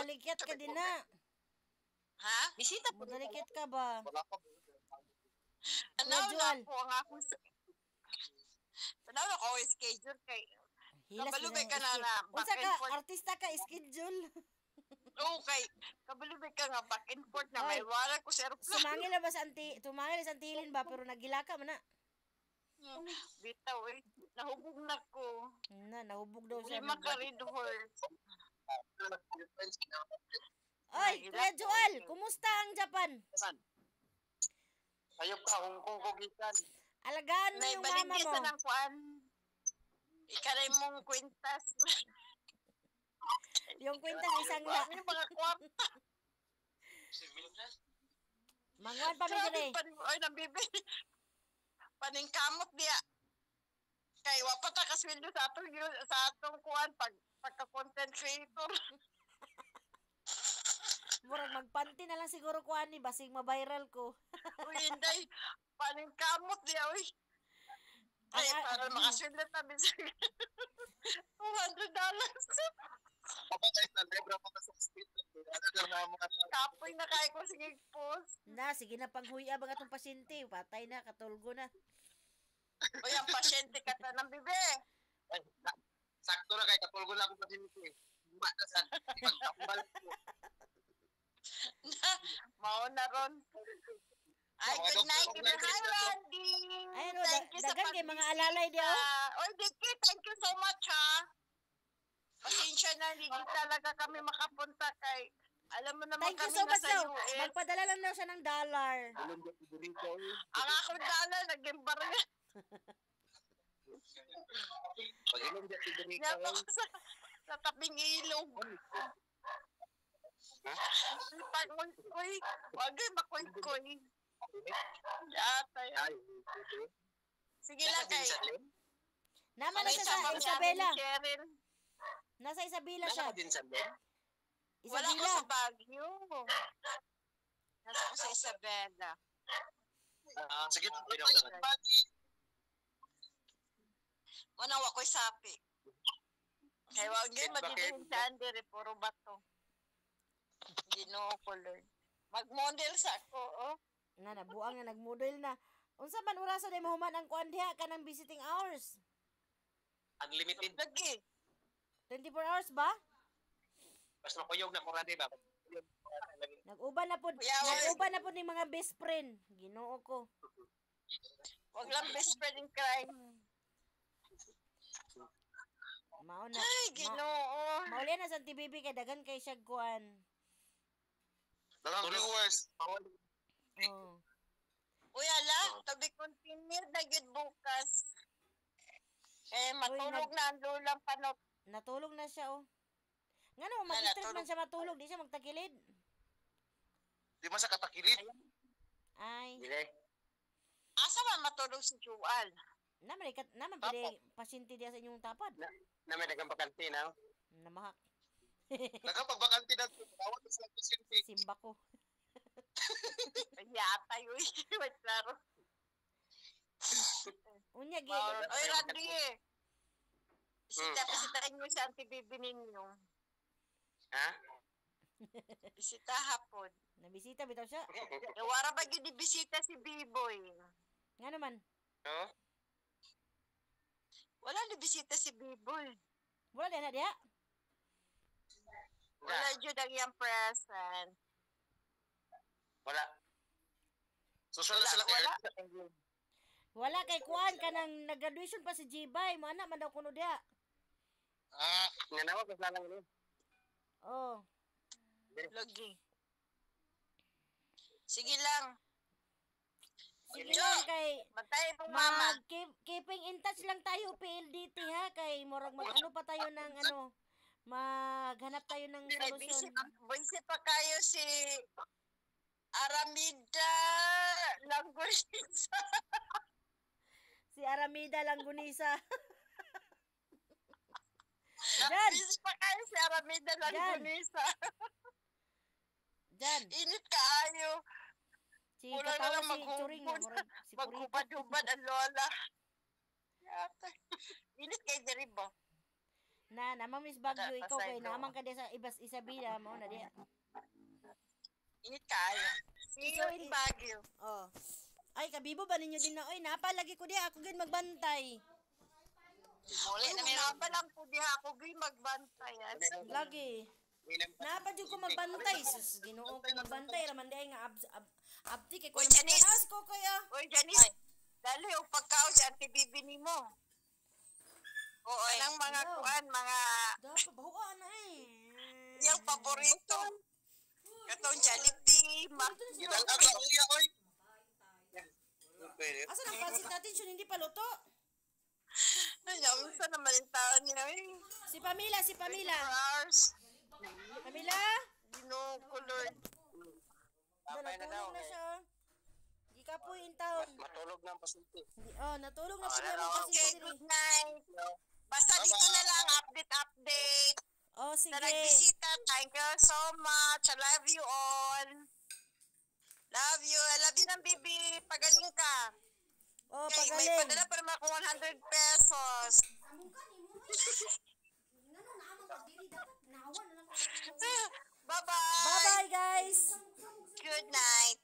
Mudalikyat ka din na. Ha? Bisita po. Mudalikyat ka ba? Tanaw Usual. na po ang akong tanaw na ko ang schedule kay Hilas kabalubay din ka ang na schedule. na Unsa back and ka, forth. artista ka, schedule. Okay, kabalubay ka nga back and forth na Ay. may wala ko sa aeroplano. Sumangil na ba sa tumangil sa antilin ba pero nagilaka man na. Bitaw eh. Nahubog na ko. Nahubog daw siya. Lima ka red horse. Oy, Kuya Joel, kumusta ang Japan? Ayop ka, Hong Kong ko gikan. Alagaan mo yung mama mo. Naibaligya sa ng kuan. Ikaray mong kwintas. Yung kwenta isang la. Ano yung mga kwarta? Manguan pa mi dire. Ay, nabibi. Paningkamot diya. Kay wapata ka sweldo sa atong kuan pagka-content creator. Murag magpanty na lang siguro kuan ni basig ma-viral ko. Uy, hindi. Paningkamot diya, uy. Ay, para makasweldo tabi sa $200. Papatay na lebra pa sa hospital. Kapoy na kaya ko sige post. Sige na panghuya ba atong pasyente, patay na katulgo na. O yung pasyente ka ta ng bibi. Sakto na kay katulgo na ako pa din ito. Matasan. Pagkambal ko. Mauna ron. Ay, good night. Hi, Randy. Ay, no, Thank you sa dagan kay mga alalay di oh. Oy, Dicky, thank you so much, ha. Pasensya na, hindi talaga kami makapunta kay... Alam mo naman Thank you kami so much nasa daw. US. Magpadala lang daw siya ng dollar. Ang akong dala, naging barya. Pag-inom dyan si Dominica. Napa ko sa tabing ilog. Pag-unkoy. Wag yung makoy-koy. Yatay. Ay, Sige lang kay. Naman na siya sa Isabela. Nasa Isabela siya. Nasa din sa Ben? Wala ko Isabela. sa Baguio. Nasa ko sa Isabela. Sige, pwede ako na. Manawa ko'y sapi. Kaya wag yun, madidihin sa Andere, puro bato. Ginoo ko, Lord. Mag-model sa ako, oh. Nabuang na nagmodel na. Unsa man oraso day mahuman ang kuan diha kanang visiting hours? Unlimited. Lagi. 24 hours ba? Basta makuyog na kung rani ba? Nag-uban na pud. Yeah, Nag-uban na pud ni mga best friend. Ginoo ko. Wag lang best friend in crime. Mao na. Ay, Ginoo. Mauli na sa TBB kay dagan kay siya kuan. Dalang viewers. Oh. Uy, ala, tabi continue na gid bukas. Matulog na ang lulang panot. Natulog na siya oh. Ngano mag-stress man siya matulog, di siya magtagilid. Di man sa katakilid. Ay. Dili. Asa man matulog si Jual? Naman pwede pasyente diya sa inyong tapad. Na may dagang bakante na. Namahak. Nakapagbakante na tawag sa pasyente. Simba ko. Yata yun. Wait, klaro. Unya gi. Oy, Randy. Bisitahin nyo sa anti-baby ninyo. Ha? Bisita hapon. Nabisita bitaw siya. Nawara ba yun bisita si B-Boy? Nga naman. No? Wala na bisita si B-Boy. Wala din na diya. Wala yun ang iyang present. Wala. Social na sila Wala. Wala kay kuan kanang nag-graduation pa si Jibay. Mo anak man daw kuno diya. Nga nawa ko lang ni. Oh. Lagi. Sige lang. Sige lang kay Matay pong mama. keeping in touch lang tayo PLDT ha kay murag mag-ano pa tayo ng ano maghanap tayo ng solusyon. Busy pa kayo si Aramida Langurisa. Si Aramida Langgunisa. Jan. Busy pa kayo si Aramida Langurisa. Jan. Init kaayo. Si Wala na katawa lang si Turing na murag si Purito. maghubad-hubad ang lola. Yata. Init kay Jeribo. Na Mamiss Bagyo Wala pa ikaw kay sa'yo. naman ka di sa ibas Isabela mo na di. Init kayo. See you in Baguio. Oh. Ay kabibo ba ninyo din na oy napalagi ko di ako gid magbantay. Muli na may lang po di ako gay magbantay. Lagi. Napa jud ko magbantay. Sus Ginoo ko magbantay raman di ay nga abti kay ko Uy, Janice! naman ko kaya. Uy, Janice, dali yung pagkao si Auntie Bibi ni mo. Oo, anong mga Hello. kuan, mga Dapat bahuan na eh. yung paborito. Katong Jollibee, Gidal aga uya oy. Pwede. Asa ang pansit natin siya hindi pa luto? Ano, saan naman yung tao niya eh? Si Pamela, si 4 Pamela. hours. Pamela? Ginoo ko, Lord. Tapay na daw. Natulog na siya. Di ka po in town. Matulog na ang pasyente. Oh, natulog na po Ah, namin kasi Okay, good night. Basta dito na lang, update. Oh, Sa sige. nagbisita, thank you so much. I love you all. Love you. I love you ng Bibi. Pagaling ka. Oh, Okay, may pagaling. padala pa naman ako 100 pesos. Bye-bye. Bye-bye, guys. Good night.